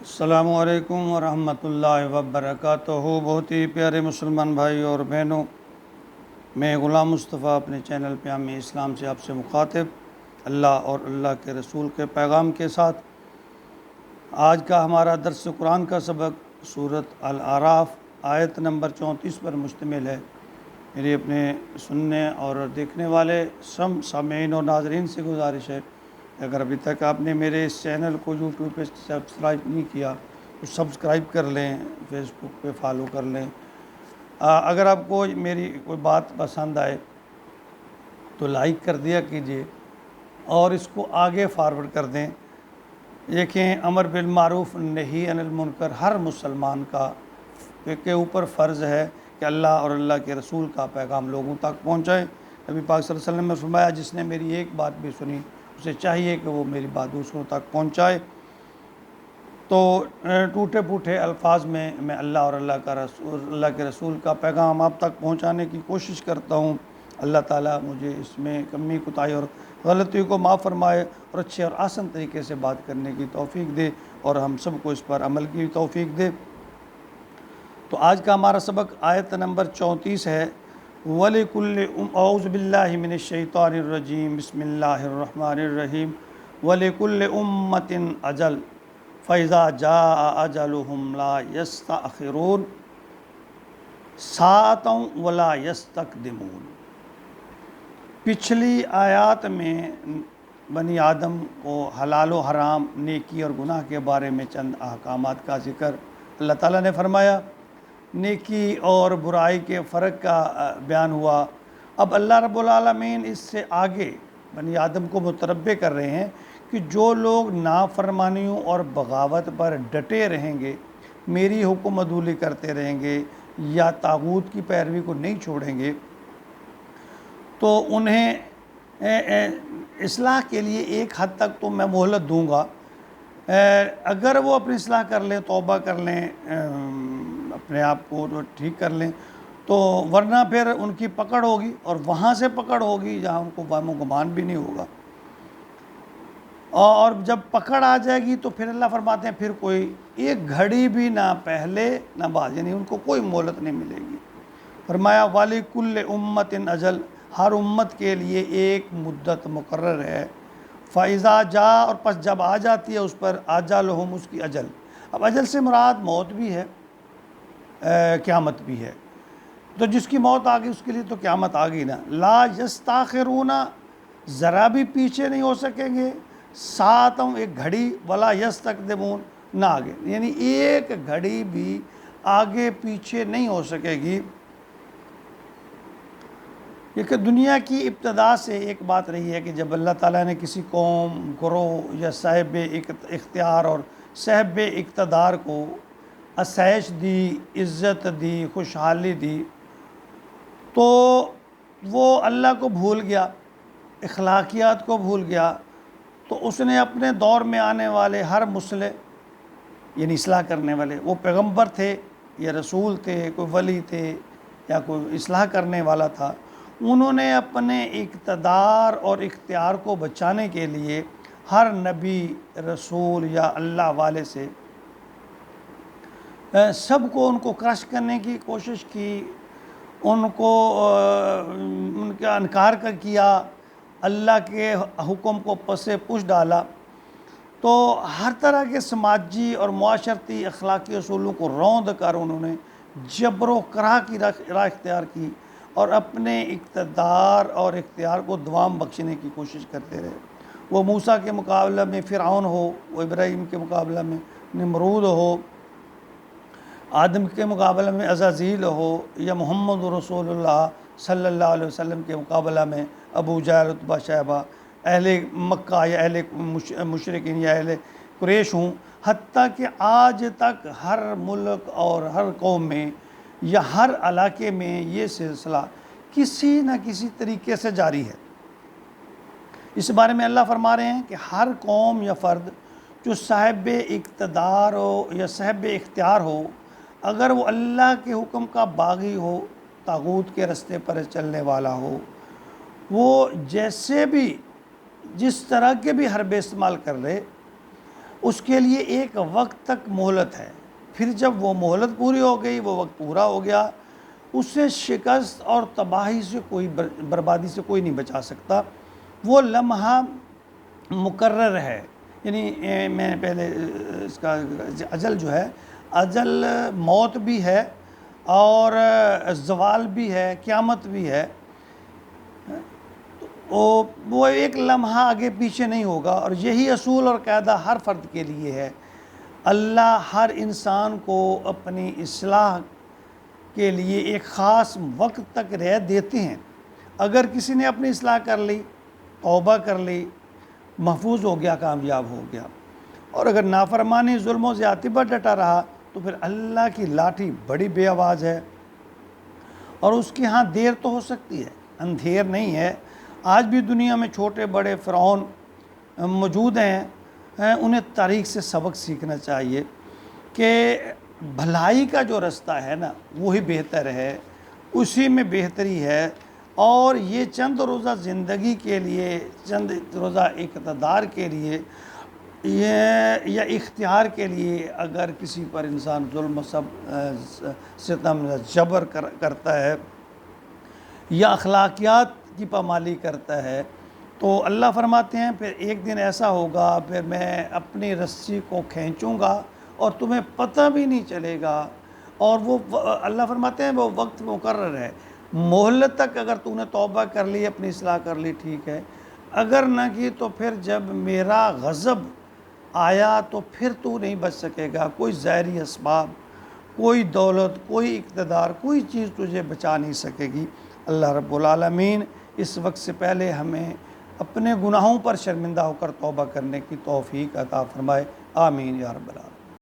السلام علیکم ورحمۃ اللہ وبرکاتہ۔ بہت ہی پیارے مسلمان بھائی اور بہنوں، میں غلام مصطفیٰ اپنے چینل پیام اسلام سے آپ سے مخاطب، اللہ اور اللہ کے رسول کے پیغام کے ساتھ۔ آج کا ہمارا درس قرآن کا سبق سورۃ الاعراف آیت نمبر 34 پر مشتمل ہے۔ میری اپنے سننے اور دیکھنے والے سامعین اور ناظرین سے گزارش ہے، اگر ابھی تک آپ نے میرے اس چینل کو یوٹیوب پہ سبسکرائب نہیں کیا تو سبسکرائب کر لیں، فیس بک پہ فالو کر لیں۔ اگر آپ کو میری کوئی بات پسند آئے تو لائک کر دیا کیجیے اور اس کو آگے فارورڈ کر دیں۔ دیکھیں، امر بالمعروف نہی عن المنکر ہر مسلمان کا کے اوپر فرض ہے کہ اللہ اور اللہ کے رسول کا پیغام لوگوں تک پہنچائے۔ نبی پاک صلی اللہ علیہ وسلم نے فرمایا، جس نے میری ایک بات بھی سنی اسے چاہیے کہ وہ میری بات دوسروں تک پہنچائے۔ تو ٹوٹے پھوٹے الفاظ میں اللہ اور اللہ کے رسول کا پیغام آپ تک پہنچانے کی کوشش کرتا ہوں۔ اللہ تعالیٰ مجھے اس میں کمی کوتاہی اور غلطی کو معاف فرمائے اور اچھے اور آسان طریقے سے بات کرنے کی توفیق دے اور ہم سب کو اس پر عمل کی توفیق دے۔ تو آج کا ہمارا سبق آیت نمبر 34 ہے۔ وَلِكُلِّ اعوذ باللہ من الشیطان الرجیم بسم اللہ الرحمن الرحیم وَلِكُلِّ أُمَّةٍ أَجَلٌ فَإِذَا جَاءَ أَجَلُهُمْ لَا يَسْتَأْخِرُونَ سَاعَةً وَلَا يَسْتَقْدِمُونَ۔ پچھلی آیات میں بنی آدم کو حلال و حرام، نیکی اور گناہ کے بارے میں چند احکامات کا ذکر اللہ تعالیٰ نے فرمایا۔ نیکی اور برائی کے فرق کا بیان ہوا۔ اب اللہ رب العالمین اس سے آگے بنی آدم کو متنبہ کر رہے ہیں کہ جو لوگ نافرمانیوں اور بغاوت پر ڈٹے رہیں گے، میری حکم عدولی کرتے رہیں گے یا طاغوت کی پیروی کو نہیں چھوڑیں گے، تو انہیں اصلاح کے لیے ایک حد تک تو میں مہلت دوں گا۔ اگر وہ اپنی اصلاح کر لیں، توبہ کر لیں، اپنے آپ کو ٹھیک کر لیں، تو ورنہ پھر ان کی پکڑ ہوگی اور وہاں سے پکڑ ہوگی جہاں ان کو وہم و گمان بھی نہیں ہوگا، اور جب پکڑ آ جائے گی تو پھر اللہ فرماتے ہیں پھر کوئی ایک گھڑی بھی نہ پہلے نہ بعد، یعنی ان کو کوئی مہلت نہیں ملے گی۔ فرمایا وَلِكُلِّ أُمَّةٍ أَجَلٌ، ہر امت کے لیے ایک مدت مقرر ہے۔ فَإِذَا جَاءَ، اور پس جب آ جاتی ہے اس پر أَجَلُهُمْ، اس کی اجل۔ اب اجل سے مراد موت بھی ہے، قیامت بھی ہے۔ تو جس کی موت آ گئی اس کے لیے تو قیامت آ گئی نا۔ لا یستاخرون، ذرا بھی پیچھے نہیں ہو سکیں گے، ساعتوں، ایک گھڑی، ولا یستقدمون، نہ آگے، یعنی ایک گھڑی بھی آگے پیچھے نہیں ہو سکے گی۔ یہ کہ دنیا کی ابتدا سے ایک بات رہی ہے کہ جب اللہ تعالیٰ نے کسی قوم، گروہ یا صاحب اختیار اور صاحب اقتدار کو آسائش دی، عزت دی، خوشحالی دی، تو وہ اللہ کو بھول گیا، اخلاقیات کو بھول گیا، تو اس نے اپنے دور میں آنے والے ہر مصلح، یعنی اصلاح کرنے والے، وہ پیغمبر تھے یا رسول تھے، کوئی ولی تھے یا کوئی اصلاح کرنے والا تھا، انہوں نے اپنے اقتدار اور اختیار کو بچانے کے لیے ہر نبی، رسول یا اللہ والے سے سب کو ان کو کرش کرنے کی کوشش کی، ان کا انکار کیا، اللہ کے حکم کو پس پش ڈالا۔ تو ہر طرح کے سماجی اور معاشرتی اخلاقی اصولوں کو روند کر انہوں نے جبر و کرہ کی راہ اختیار کی اور اپنے اقتدار اور اختیار کو دوام بخشنے کی کوشش کرتے رہے۔ وہ موسیٰ کے مقابلہ میں فرعون ہو، وہ ابراہیم کے مقابلہ میں نمرود ہو، آدم کے مقابلہ میں عزازیل ہو، یا محمد رسول اللہ صلی اللہ علیہ وسلم کے مقابلہ میں ابو جہل، عتبہ، شیبہ، اہل مکہ یا اہل مشرکین یا اہل قریش ہوں، حتیٰ کہ آج تک ہر ملک اور ہر قوم میں یا ہر علاقے میں یہ سلسلہ کسی نہ کسی طریقے سے جاری ہے۔ اس بارے میں اللہ فرما رہے ہیں کہ ہر قوم یا فرد جو صاحب اقتدار ہو یا صاحب اختیار ہو، اگر وہ اللہ کے حکم کا باغی ہو، طاغوت کے رستے پر چلنے والا ہو، وہ جیسے بھی جس طرح کے بھی حربے استعمال کر لے، اس کے لیے ایک وقت تک مہلت ہے، پھر جب وہ مہلت پوری ہو گئی، وہ وقت پورا ہو گیا، اس سے شکست اور تباہی سے کوئی بربادی سے کوئی نہیں بچا سکتا۔ وہ لمحہ مقرر ہے، یعنی میں پہلے اس کا اجل جو ہے، اجل موت بھی ہے اور زوال بھی ہے، قیامت بھی ہے، وہ ایک لمحہ آگے پیچھے نہیں ہوگا۔ اور یہی اصول اور قاعدہ ہر فرد کے لیے ہے۔ اللہ ہر انسان کو اپنی اصلاح کے لیے ایک خاص وقت تک رعایت دیتے ہیں۔ اگر کسی نے اپنی اصلاح کر لی، توبہ کر لی، محفوظ ہو گیا، کامیاب ہو گیا۔ اور اگر نافرمانی، ظلم و زیادتی پر ڈٹا رہا تو پھر اللہ کی لاٹھی بڑی بے آواز ہے، اور اس کے ہاں دیر تو ہو سکتی ہے، اندھیر نہیں ہے۔ آج بھی دنیا میں چھوٹے بڑے فرعون موجود ہیں، انہیں تاریخ سے سبق سیکھنا چاہیے کہ بھلائی کا جو رستہ ہے نا وہی بہتر ہے، اسی میں بہتری ہے۔ اور یہ چند روزہ زندگی کے لیے، چند روزہ اقتدار کے لیے یا اختیار کے لیے اگر کسی پر انسان ظلم و ستم جبر کرتا ہے یا اخلاقیات کی پامالی کرتا ہے، تو اللہ فرماتے ہیں پھر ایک دن ایسا ہوگا، پھر میں اپنی رسی کو کھینچوں گا اور تمہیں پتہ بھی نہیں چلے گا۔ اور وہ اللہ فرماتے ہیں وہ وقت مقرر ہے، مہلت تک اگر تو نے توبہ کر لی، اپنی اصلاح کر لی، ٹھیک ہے، اگر نہ کی تو پھر جب میرا غضب آیا تو پھر تو نہیں بچ سکے گا۔ کوئی ظاہری اسباب، کوئی دولت، کوئی اقتدار، کوئی چیز تجھے بچا نہیں سکے گی۔ اللہ رب العالمین اس وقت سے پہلے ہمیں اپنے گناہوں پر شرمندہ ہو کر توبہ کرنے کی توفیق عطا فرمائے، آمین یا رب العالمین۔